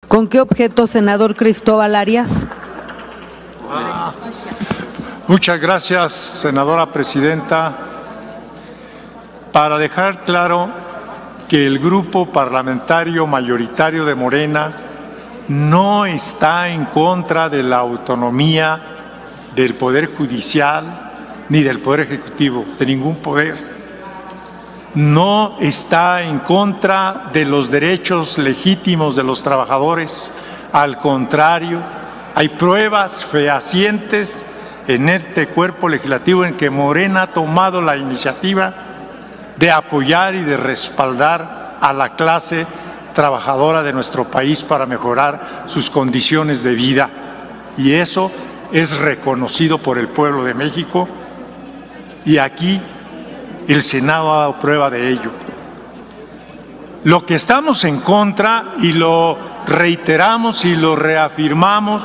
¿Con qué objeto, senador Cristóbal Arias? Muchas gracias, senadora presidenta. Para dejar claro que el grupo parlamentario mayoritario de Morena no está en contra de la autonomía del Poder Judicial ni del Poder Ejecutivo, de ningún poder. No está en contra de los derechos legítimos de los trabajadores. Al contrario, hay pruebas fehacientes en este cuerpo legislativo en que Morena ha tomado la iniciativa de apoyar y de respaldar a la clase trabajadora de nuestro país para mejorar sus condiciones de vida. Y eso es reconocido por el pueblo de México y aquí el Senado ha dado prueba de ello. Lo que estamos en contra, y lo reiteramos y lo reafirmamos,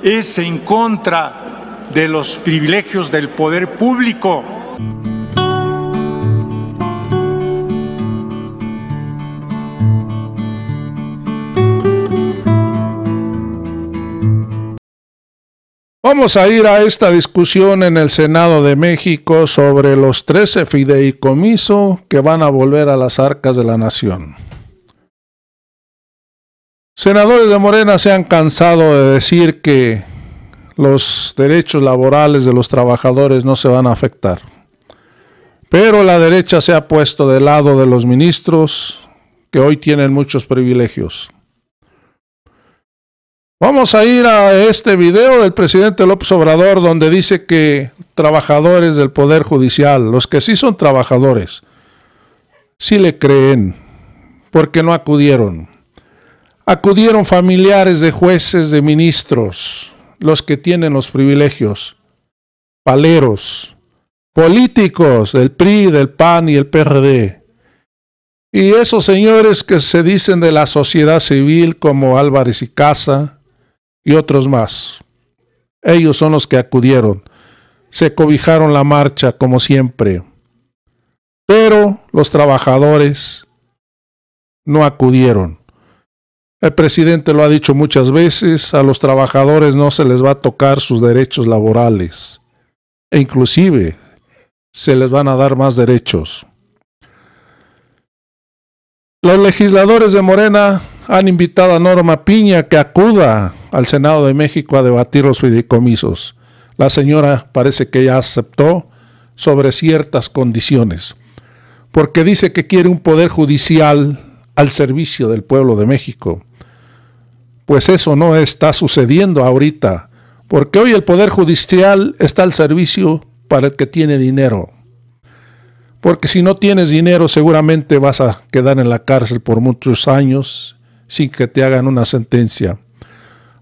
es en contra de los privilegios del poder público. Vamos a ir a esta discusión en el Senado de México sobre los 13 fideicomisos que van a volver a las arcas de la nación. Senadores de Morena se han cansado de decir que los derechos laborales de los trabajadores no se van a afectar. Pero la derecha se ha puesto del lado de los ministros que hoy tienen muchos privilegios. Vamos a ir a este video del presidente López Obrador donde dice que trabajadores del Poder Judicial, los que sí son trabajadores, sí le creen porque no acudieron. Acudieron familiares de jueces, de ministros, los que tienen los privilegios, paleros, políticos del PRI, del PAN y el PRD. Y esos señores que se dicen de la sociedad civil como Álvarez y Casa y otros más. Ellos son los que acudieron. Se cobijaron la marcha como siempre. Pero los trabajadores no acudieron. El presidente lo ha dicho muchas veces, a los trabajadores no se les va a tocar sus derechos laborales. E inclusive se les van a dar más derechos. Los legisladores de Morena han invitado a Norma Piña que acuda al Senado de México a debatir los fideicomisos. La señora parece que ya aceptó sobre ciertas condiciones, porque dice que quiere un poder judicial al servicio del pueblo de México. Pues eso no está sucediendo ahorita, porque hoy el poder judicial está al servicio para el que tiene dinero. Porque si no tienes dinero seguramente vas a quedar en la cárcel por muchos años sin que te hagan una sentencia.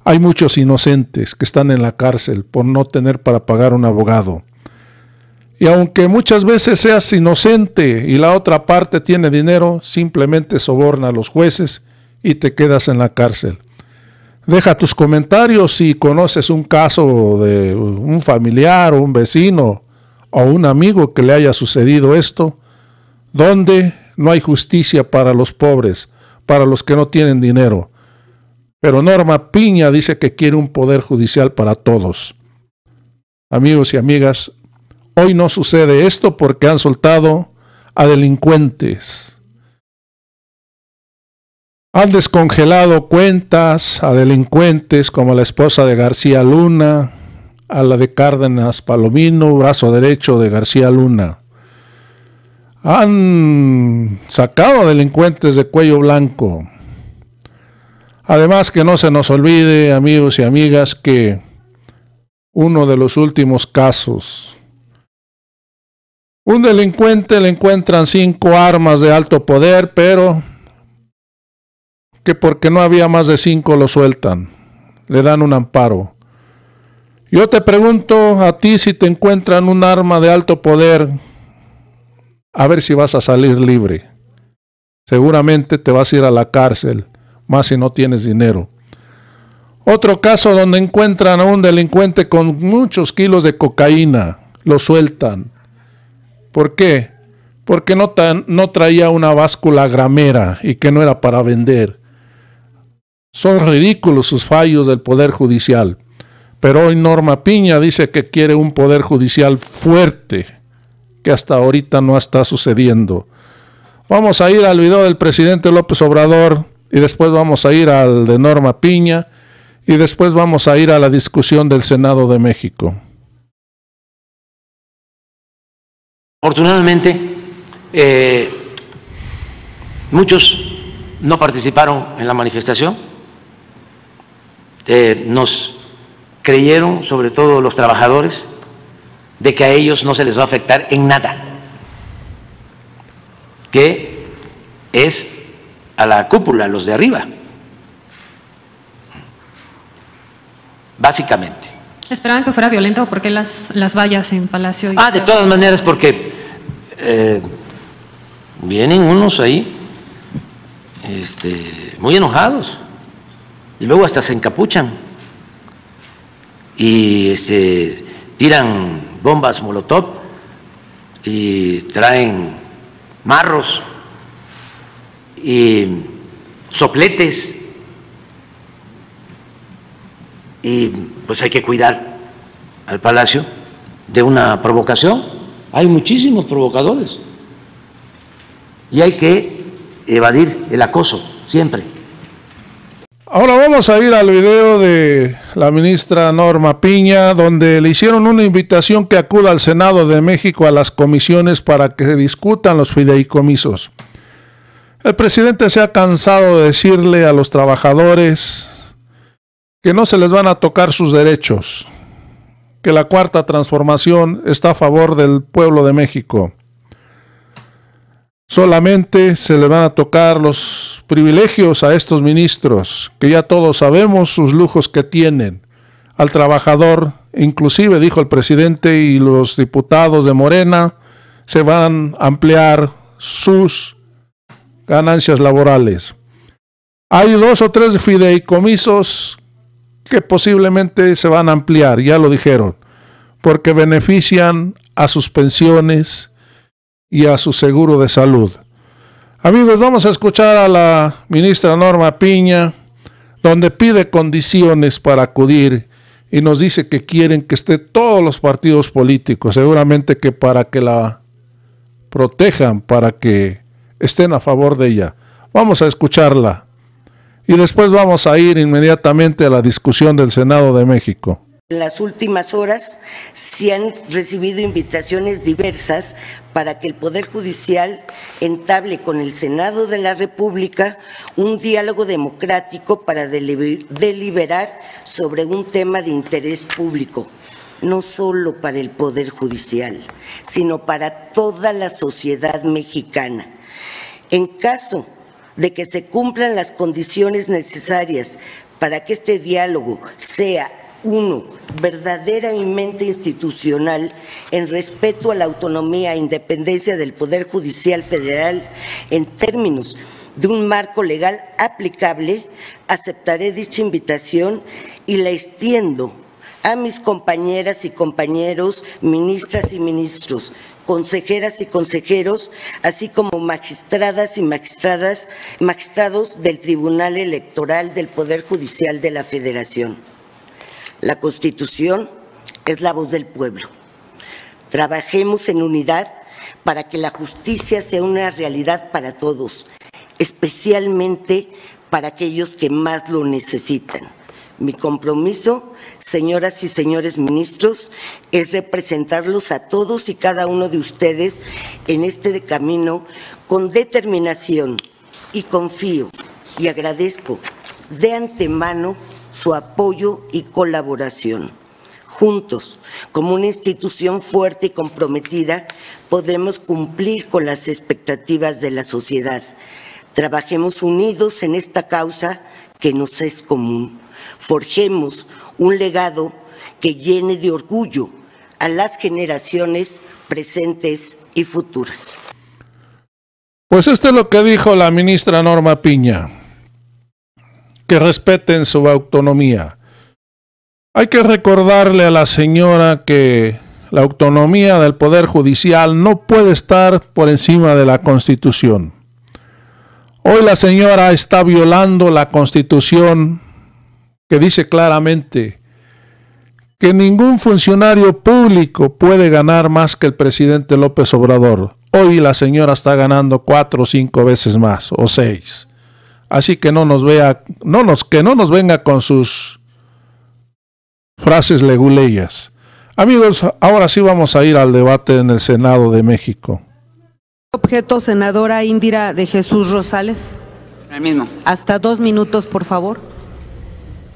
Hay muchos inocentes que están en la cárcel por no tener para pagar un abogado. Y aunque muchas veces seas inocente y la otra parte tiene dinero, simplemente soborna a los jueces y te quedas en la cárcel. Deja tus comentarios si conoces un caso de un familiar o un vecino o un amigo que le haya sucedido esto, donde no hay justicia para los pobres, para los que no tienen dinero. Pero Norma Piña dice que quiere un poder judicial para todos. Amigos y amigas, hoy no sucede esto porque han soltado a delincuentes. Han descongelado cuentas a delincuentes como la esposa de García Luna, a la de Cárdenas Palomino, brazo derecho de García Luna. Han sacado a delincuentes de cuello blanco. Además, que no se nos olvide, amigos y amigas, que uno de los últimos casos, un delincuente le encuentran 5 armas de alto poder, pero que porque no había más de 5 lo sueltan, le dan un amparo. Yo te pregunto a ti, si te encuentran un arma de alto poder, a ver si vas a salir libre. Seguramente te vas a ir a la cárcel, más si no tienes dinero. Otro caso donde encuentran a un delincuente con muchos kilos de cocaína, lo sueltan. ¿Por qué? Porque no traía una báscula gramera y que no era para vender. Son ridículos sus fallos del Poder Judicial. Pero hoy Norma Piña dice que quiere un Poder Judicial fuerte, que hasta ahorita no está sucediendo. Vamos a ir al video del presidente López Obrador y después vamos a ir al de Norma Piña y después vamos a ir a la discusión del Senado de México. Afortunadamente, muchos no participaron en la manifestación. Nos creyeron, sobre todo los trabajadores, de que a ellos no se les va a afectar en nada, que es a la cúpula, a los de arriba, básicamente. ¿Esperaban que fuera violento? ¿Por qué las vallas en Palacio? De todas maneras, porque vienen unos ahí muy enojados y luego hasta se encapuchan y tiran bombas molotov y traen marros y sopletes, y pues hay que cuidar al Palacio de una provocación. Hay muchísimos provocadores y hay que evadir el acoso siempre. Ahora vamos a ir al video de la ministra Norma Piña, donde le hicieron una invitación que acuda al Senado de México a las comisiones para que se discutan los fideicomisos. El presidente se ha cansado de decirle a los trabajadores que no se les van a tocar sus derechos, que la Cuarta Transformación está a favor del pueblo de México. Solamente se le van a tocar los privilegios a estos ministros, que ya todos sabemos sus lujos que tienen. Al trabajador, inclusive dijo el presidente y los diputados de Morena, se van a ampliar sus ganancias laborales. Hay 2 o 3 fideicomisos que posiblemente se van a ampliar, ya lo dijeron, porque benefician a sus pensiones y a su seguro de salud. Amigos, vamos a escuchar a la ministra Norma Piña, donde pide condiciones para acudir y nos dice que quieren que esté todos los partidos políticos, seguramente que para que la protejan, para que estén a favor de ella. Vamos a escucharla y después vamos a ir inmediatamente a la discusión del Senado de México. En las últimas horas se han recibido invitaciones diversas para que el Poder Judicial entable con el Senado de la República un diálogo democrático para deliberar sobre un tema de interés público, no solo para el Poder Judicial, sino para toda la sociedad mexicana. En caso de que se cumplan las condiciones necesarias para que este diálogo sea 1. Verdaderamente institucional, en respeto a la autonomía e independencia del Poder Judicial Federal en términos de un marco legal aplicable, aceptaré dicha invitación y la extiendo a mis compañeras y compañeros, ministras y ministros, consejeras y consejeros, así como magistradas y magistrados del Tribunal Electoral del Poder Judicial de la Federación. La Constitución es la voz del pueblo. Trabajemos en unidad para que la justicia sea una realidad para todos, especialmente para aquellos que más lo necesitan. Mi compromiso, señoras y señores ministros, es representarlos a todos y cada uno de ustedes en este camino con determinación, y confío y agradezco de antemano su apoyo y colaboración. Juntos, como una institución fuerte y comprometida, podremos cumplir con las expectativas de la sociedad. Trabajemos unidos en esta causa que nos es común. Forjemos un legado que llene de orgullo a las generaciones presentes y futuras. Pues esto es lo que dijo la ministra Norma Piña, que respeten su autonomía. Hay que recordarle a la señora que la autonomía del Poder Judicial no puede estar por encima de la Constitución. Hoy la señora está violando la Constitución, que dice claramente que ningún funcionario público puede ganar más que el presidente López Obrador. Hoy la señora está ganando 4 o 5 veces más, o 6. Así que no nos venga con sus frases leguleyas. Amigos, ahora sí vamos a ir al debate en el Senado de México. Objeto, senadora Indira de Jesús Rosales. El mismo. Hasta 2 minutos, por favor.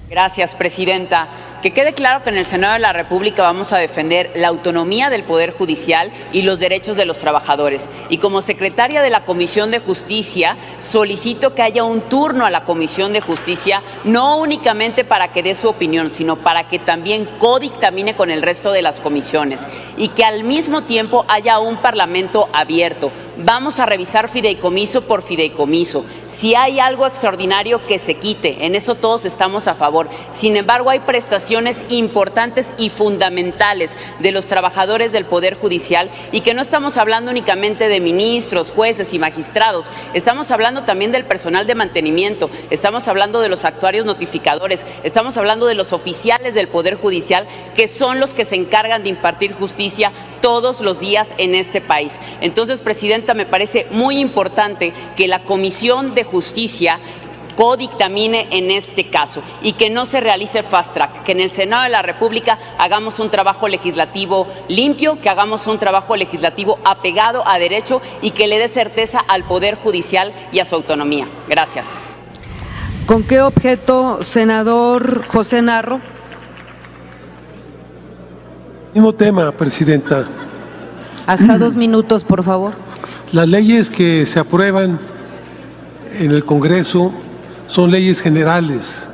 Gracias, presidenta. Que quede claro que en el Senado de la República vamos a defender la autonomía del Poder Judicial y los derechos de los trabajadores. Y como secretaria de la Comisión de Justicia, solicito que haya un turno a la Comisión de Justicia, no únicamente para que dé su opinión, sino para que también codictamine con el resto de las comisiones y que al mismo tiempo haya un parlamento abierto. Vamos a revisar fideicomiso por fideicomiso. Si hay algo extraordinario, que se quite. En eso todos estamos a favor. Sin embargo, hay prestaciones importantes y fundamentales de los trabajadores del Poder Judicial y que no estamos hablando únicamente de ministros, jueces y magistrados. Estamos hablando también del personal de mantenimiento. Estamos hablando de los actuarios notificadores. Estamos hablando de los oficiales del Poder Judicial, que son los que se encargan de impartir justicia todos los días en este país. Entonces, presidenta, me parece muy importante que la Comisión de Justicia codictamine en este caso y que no se realice fast track, que en el Senado de la República hagamos un trabajo legislativo limpio, que hagamos un trabajo legislativo apegado a derecho y que le dé certeza al Poder Judicial y a su autonomía. Gracias. ¿Con qué objeto, senador José Narro? Mismo tema, presidenta. Hasta 2 minutos, por favor. Las leyes que se aprueban en el Congreso son leyes generales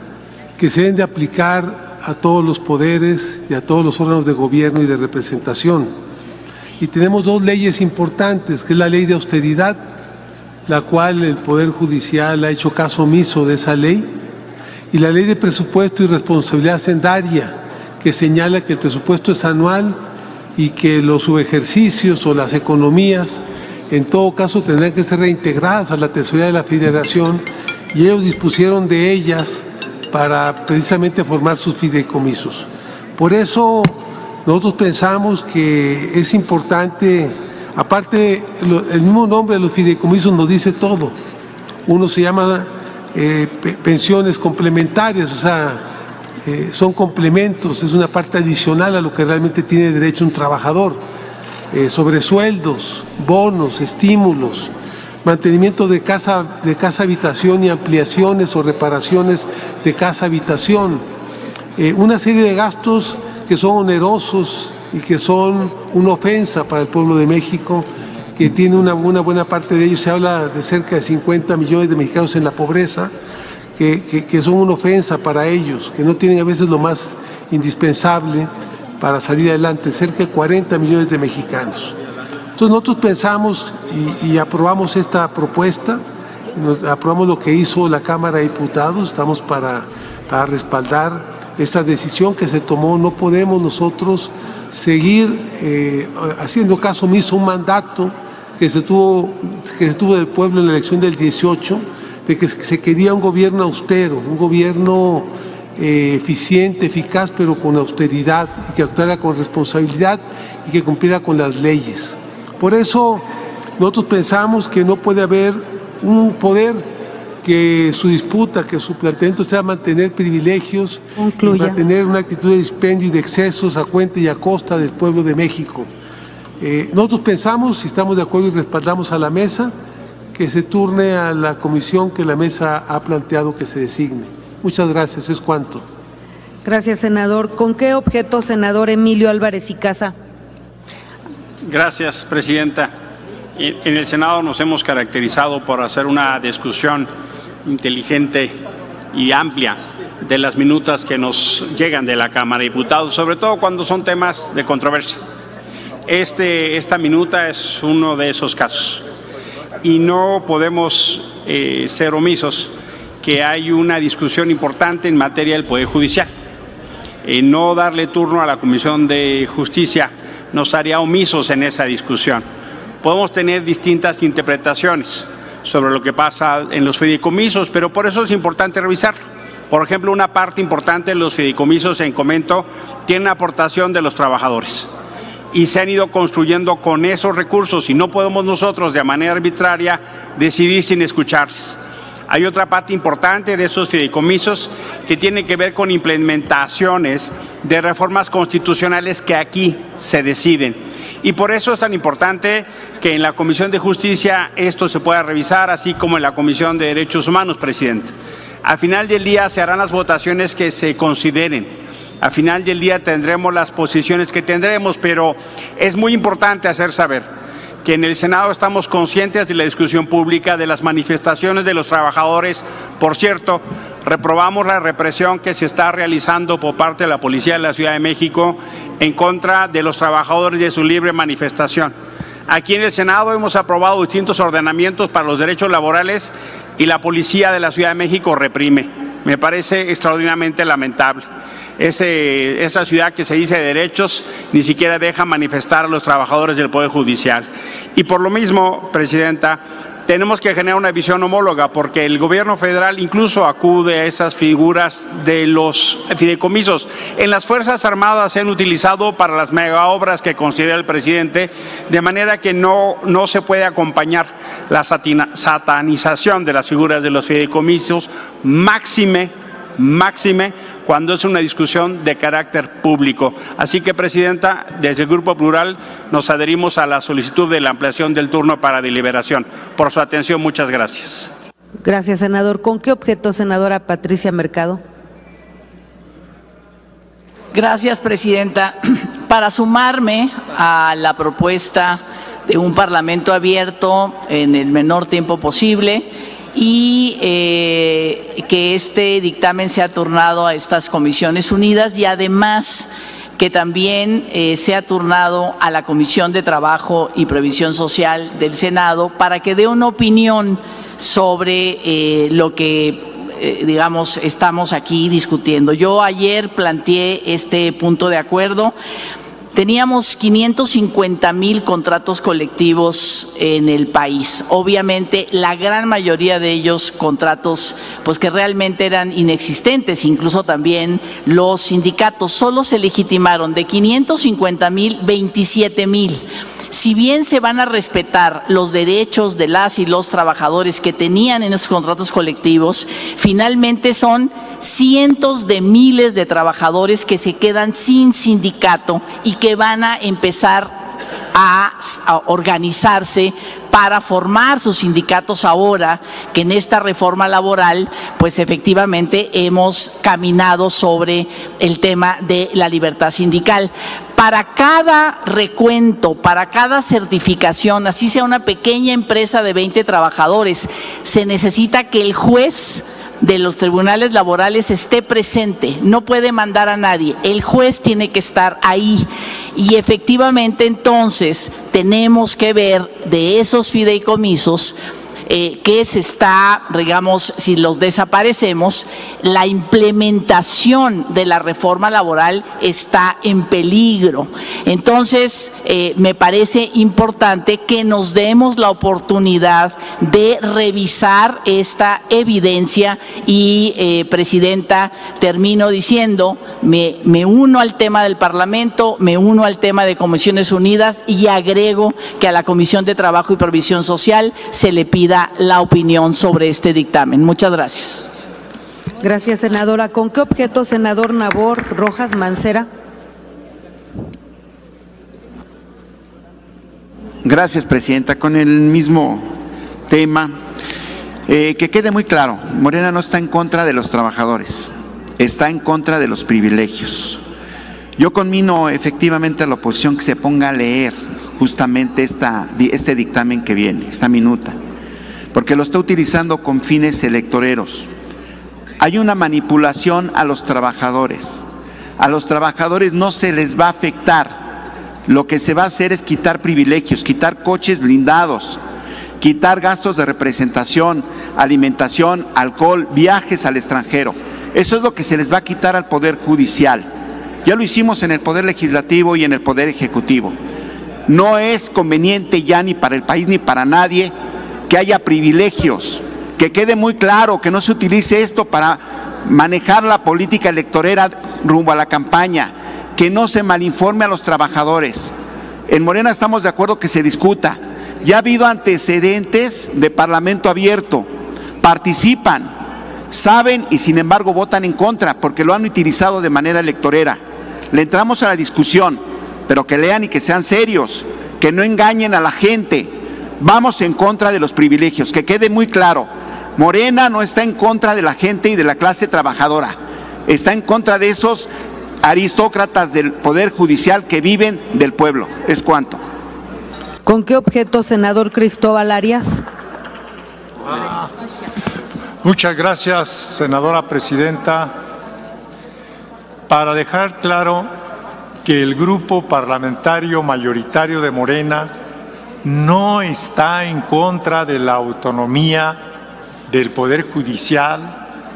que se deben de aplicar a todos los poderes y a todos los órganos de gobierno y de representación. Y tenemos 2 leyes importantes, que es la ley de austeridad, la cual el Poder Judicial ha hecho caso omiso de esa ley, y la ley de presupuesto y responsabilidad hacendaria, que señala que el presupuesto es anual y que los subejercicios o las economías en todo caso tendrán que ser reintegradas a la tesorería de la Federación, y ellos dispusieron de ellas para precisamente formar sus fideicomisos. Por eso nosotros pensamos que es importante, aparte el mismo nombre de los fideicomisos nos dice todo. Uno se llama pensiones complementarias, o sea, son complementos, es una parte adicional a lo que realmente tiene derecho un trabajador. Sobresueldos, bonos, estímulos, mantenimiento de casa habitación y ampliaciones o reparaciones de casa habitación, una serie de gastos que son onerosos y que son una ofensa para el pueblo de México, que tiene una buena parte de ellos. Se habla de cerca de 50 millones de mexicanos en la pobreza, que son una ofensa para ellos, que no tienen a veces lo más indispensable para salir adelante, cerca de 40 millones de mexicanos. Entonces nosotros pensamos y aprobamos esta propuesta, aprobamos lo que hizo la Cámara de Diputados, estamos para respaldar esta decisión que se tomó. No podemos nosotros seguir haciendo caso omiso a un mandato que se tuvo del pueblo en la elección del 18, de que se quería un gobierno austero, un gobierno eficiente, eficaz, pero con austeridad, y que actuara con responsabilidad y que cumpliera con las leyes. Por eso nosotros pensamos que no puede haber un poder que su disputa, que su planteamiento sea mantener privilegios, y mantener una actitud de dispendio y de excesos a cuenta y a costa del pueblo de México. Nosotros pensamos, y estamos de acuerdo y respaldamos a la mesa, que se turne a la comisión que la mesa ha planteado que se designe. Muchas gracias, es cuanto. Gracias, senador. ¿Con qué objeto, senador Emilio Álvarez y Casa? Gracias, presidenta. En el Senado nos hemos caracterizado por hacer una discusión inteligente y amplia de las minutas que nos llegan de la Cámara de Diputados, sobre todo cuando son temas de controversia. Esta minuta es uno de esos casos y no podemos ser omisos que hay una discusión importante en materia del Poder Judicial. No darle turno a la Comisión de Justicia nos haría omisos en esa discusión. Podemos tener distintas interpretaciones. sobre lo que pasa en los fideicomisos, pero por eso es importante revisarlo. Por ejemplo, una parte importante de los fideicomisos en Comento tiene una aportación de los trabajadores y se han ido construyendo con esos recursos y no podemos nosotros de manera arbitraria decidir sin escucharles. Hay otra parte importante de esos fideicomisos que tiene que ver con implementaciones de reformas constitucionales que aquí se deciden. Y por eso es tan importante que en la Comisión de Justicia esto se pueda revisar, así como en la Comisión de Derechos Humanos, presidente. Al final del día se harán las votaciones que se consideren. Al final del día tendremos las posiciones que tendremos, pero es muy importante hacer saber que en el Senado estamos conscientes de la discusión pública, de las manifestaciones de los trabajadores. Por cierto, reprobamos la represión que se está realizando por parte de la Policía de la Ciudad de México en contra de los trabajadores de su libre manifestación. Aquí en el Senado hemos aprobado distintos ordenamientos para los derechos laborales y la Policía de la Ciudad de México reprime. Me parece extraordinariamente lamentable. Esa ciudad que se dice de derechos ni siquiera deja manifestar a los trabajadores del Poder Judicial. Y por lo mismo, presidenta, tenemos que generar una visión homóloga porque el gobierno federal incluso acude a esas figuras de los fideicomisos. En las Fuerzas Armadas se han utilizado para las megaobras que considera el presidente, de manera que no se puede acompañar la satanización de las figuras de los fideicomisos, máxime cuando es una discusión de carácter público. Así que, presidenta, desde el Grupo Plural nos adherimos a la solicitud de la ampliación del turno para deliberación. Por su atención, muchas gracias. Gracias, senador. ¿Con qué objeto, senadora Patricia Mercado? Gracias, presidenta. Para sumarme a la propuesta de un parlamento abierto en el menor tiempo posible, y que este dictamen sea turnado a estas comisiones unidas y además que también sea turnado a la Comisión de Trabajo y Previsión Social del Senado para que dé una opinión sobre lo que digamos estamos aquí discutiendo. Yo ayer planteé este punto de acuerdo. Teníamos 550,000 contratos colectivos en el país. Obviamente, la gran mayoría de ellos contratos pues que realmente eran inexistentes, incluso también los sindicatos. Solo se legitimaron de 550,000, 27,000. Si bien se van a respetar los derechos de las y los trabajadores que tenían en esos contratos colectivos, finalmente son cientos de miles de trabajadores que se quedan sin sindicato y que van a empezar a organizarse para formar sus sindicatos ahora que en esta reforma laboral pues efectivamente hemos caminado sobre el tema de la libertad sindical. Para cada recuento, para cada certificación, así sea una pequeña empresa de 20 trabajadores, se necesita que el juez de los tribunales laborales esté presente, no puede mandar a nadie, el juez tiene que estar ahí y efectivamente entonces tenemos que ver de esos fideicomisos que se está, digamos, si los desaparecemos, la implementación de la reforma laboral está en peligro. Entonces, me parece importante que nos demos la oportunidad de revisar esta evidencia y, presidenta, termino diciendo, me uno al tema del Parlamento, me uno al tema de Comisiones Unidas y agrego que a la Comisión de Trabajo y Previsión Social se le pida la opinión sobre este dictamen. Muchas gracias. Gracias, senadora. ¿Con qué objeto, senador Nabor Rojas Mancera? Gracias, presidenta. Con el mismo tema, que quede muy claro, Morena no está en contra de los trabajadores, está en contra de los privilegios. Yo conmino efectivamente a la oposición que se ponga a leer justamente este dictamen que viene, esta minuta, porque lo está utilizando con fines electoreros. Hay una manipulación a los trabajadores. A los trabajadores no se les va a afectar. Lo que se va a hacer es quitar privilegios, quitar coches blindados, quitar gastos de representación, alimentación, alcohol, viajes al extranjero. Eso es lo que se les va a quitar al Poder Judicial. Ya lo hicimos en el Poder Legislativo y en el Poder Ejecutivo. No es conveniente ya ni para el país ni para nadie que haya privilegios, que quede muy claro que no se utilice esto para manejar la política electorera rumbo a la campaña, que no se malinforme a los trabajadores. En Morena estamos de acuerdo que se discuta. Ya ha habido antecedentes de Parlamento abierto, participan, saben y sin embargo votan en contra porque lo han utilizado de manera electorera. Le entramos a la discusión, pero que lean y que sean serios, que no engañen a la gente. Vamos en contra de los privilegios, que quede muy claro. Morena no está en contra de la gente y de la clase trabajadora, está en contra de esos aristócratas del Poder Judicial que viven del pueblo. Es cuanto. ¿Con qué objeto, senador Cristóbal Arias? Muchas gracias, senadora presidenta. Para dejar claro que el grupo parlamentario mayoritario de Morena no está en contra de la autonomía del Poder Judicial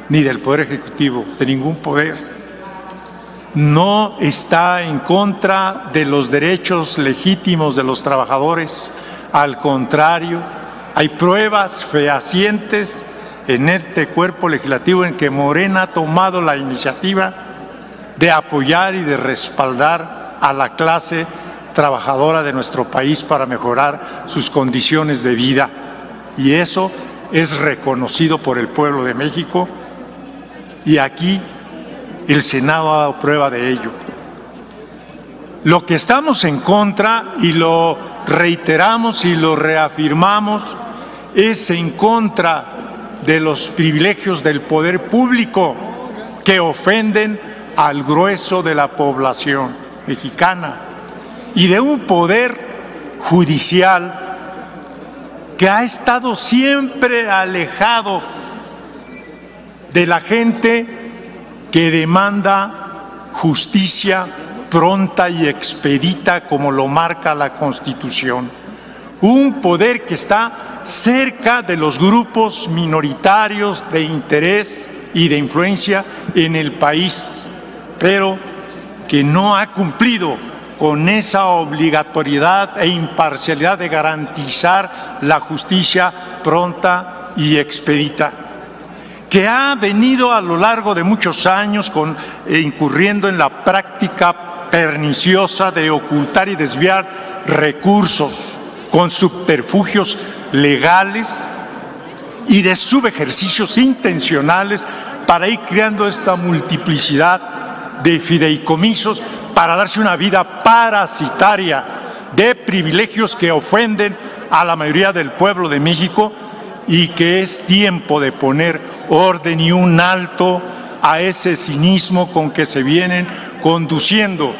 ni del Poder Ejecutivo, de ningún poder. No está en contra de los derechos legítimos de los trabajadores. Al contrario, hay pruebas fehacientes en este cuerpo legislativo en que Morena ha tomado la iniciativa de apoyar y de respaldar a la clase trabajadora de nuestro país para mejorar sus condiciones de vida. Y eso es reconocido por el pueblo de México y aquí el Senado ha dado prueba de ello. Lo que estamos en contra, y lo reiteramos y lo reafirmamos, es en contra de los privilegios del poder público que ofenden al grueso de la población mexicana y de un poder judicial que ha estado siempre alejado de la gente que demanda justicia pronta y expedita como lo marca la Constitución. Un poder que está cerca de los grupos minoritarios de interés y de influencia en el país, pero que no ha cumplido con esa obligatoriedad e imparcialidad de garantizar la justicia pronta y expedita, que ha venido a lo largo de muchos años incurriendo en la práctica perniciosa de ocultar y desviar recursos con subterfugios legales y de subejercicios intencionales para ir creando esta multiplicidad de fideicomisos para darse una vida parasitaria de privilegios que ofenden a la mayoría del pueblo de México y que es tiempo de poner orden y un alto a ese cinismo con que se vienen conduciendo.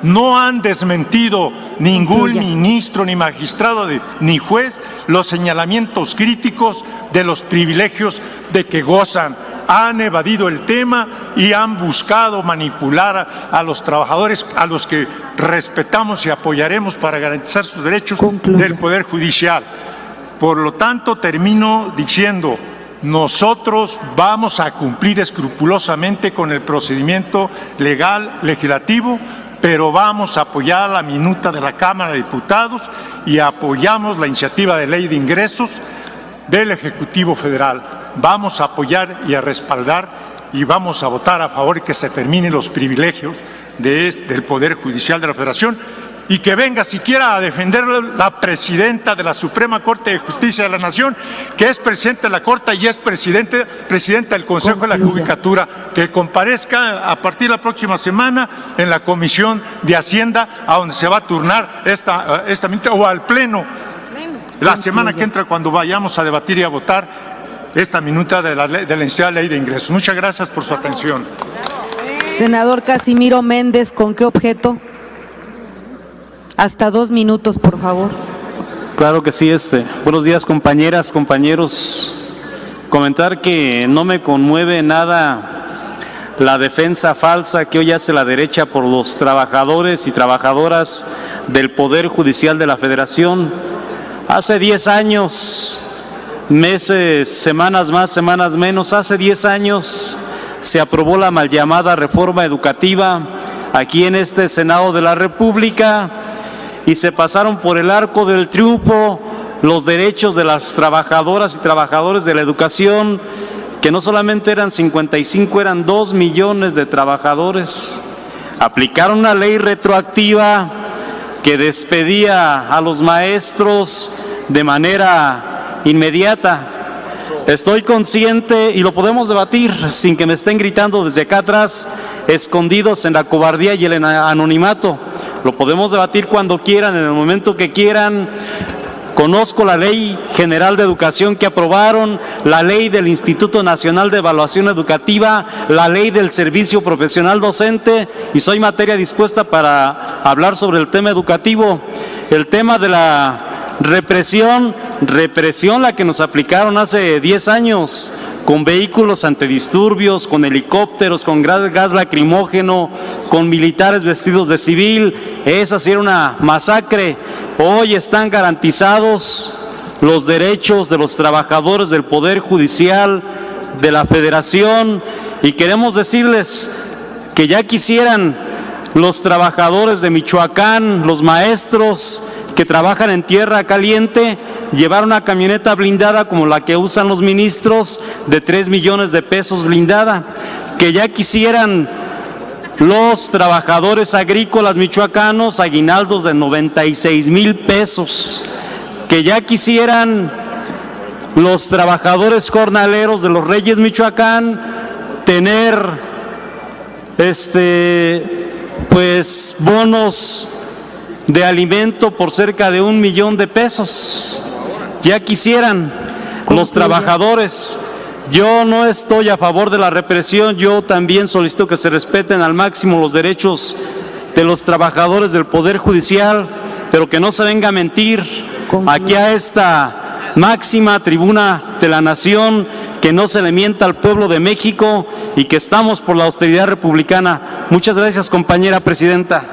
No han desmentido ningún ministro, ni magistrado, ni juez los señalamientos críticos de los privilegios de que gozan. Han evadido el tema y han buscado manipular a los trabajadores, a los que respetamos y apoyaremos para garantizar sus derechos del Poder Judicial. Por lo tanto, termino diciendo, nosotros vamos a cumplir escrupulosamente con el procedimiento legal legislativo, pero vamos a apoyar la minuta de la Cámara de Diputados y apoyamos la iniciativa de ley de ingresos del Ejecutivo Federal. Vamos a apoyar y a respaldar y vamos a votar a favor de que se terminen los privilegios del Poder Judicial de la Federación y que venga siquiera a defender la presidenta de la Suprema Corte de Justicia de la Nación, que es presidenta de la Corte y es presidenta del Consejo de la Judicatura, que comparezca a partir de la próxima semana en la Comisión de Hacienda, a donde se va a turnar esta minuta, o al Pleno, la semana que entra, cuando vayamos a debatir y a votar esta minuta de la iniciativa de ley de ingresos. Muchas gracias por su atención. Senador Casimiro Méndez, ¿con qué objeto? Hasta 2 minutos, por favor. Claro que sí. Buenos días, compañeras, compañeros. Comentar que no me conmueve nada la defensa falsa que hoy hace la derecha por los trabajadores y trabajadoras del Poder Judicial de la Federación. Hace 10 años, meses, semanas más, semanas menos, hace 10 años se aprobó la mal llamada reforma educativa aquí en este Senado de la República y se pasaron por el arco del triunfo los derechos de las trabajadoras y trabajadores de la educación, que no solamente eran 55, eran 2 millones de trabajadores. Aplicaron una ley retroactiva que despedía a los maestros de manera inmediata. Estoy consciente, y lo podemos debatir sin que me estén gritando desde acá atrás, escondidos en la cobardía y el anonimato. Lo podemos debatir cuando quieran, en el momento que quieran. Conozco la Ley General de Educación que aprobaron, la ley del Instituto Nacional de Evaluación Educativa, la ley del Servicio Profesional Docente, y soy materia dispuesta para hablar sobre el tema educativo. El tema de la represión la que nos aplicaron hace 10 años, con vehículos antidisturbios, con helicópteros, con gas lacrimógeno, con militares vestidos de civil, esa sí era una masacre. Hoy están garantizados los derechos de los trabajadores del Poder Judicial, de la Federación, y queremos decirles que ya quisieran los trabajadores de Michoacán, los maestros que trabajan en tierra caliente, llevar una camioneta blindada como la que usan los ministros, de 3 millones de pesos blindada, que ya quisieran los trabajadores agrícolas michoacanos aguinaldos de 96,000 pesos, que ya quisieran los trabajadores jornaleros de los Reyes Michoacán tener pues bonos de alimento por cerca de 1 millón de pesos. Ya quisieran los trabajadores. Yo no estoy a favor de la represión, yo también solicito que se respeten al máximo los derechos de los trabajadores del Poder Judicial, pero que no se venga a mentir aquí a esta máxima tribuna de la nación, que no se le mienta al pueblo de México y que estamos por la austeridad republicana. Muchas gracias, compañera presidenta.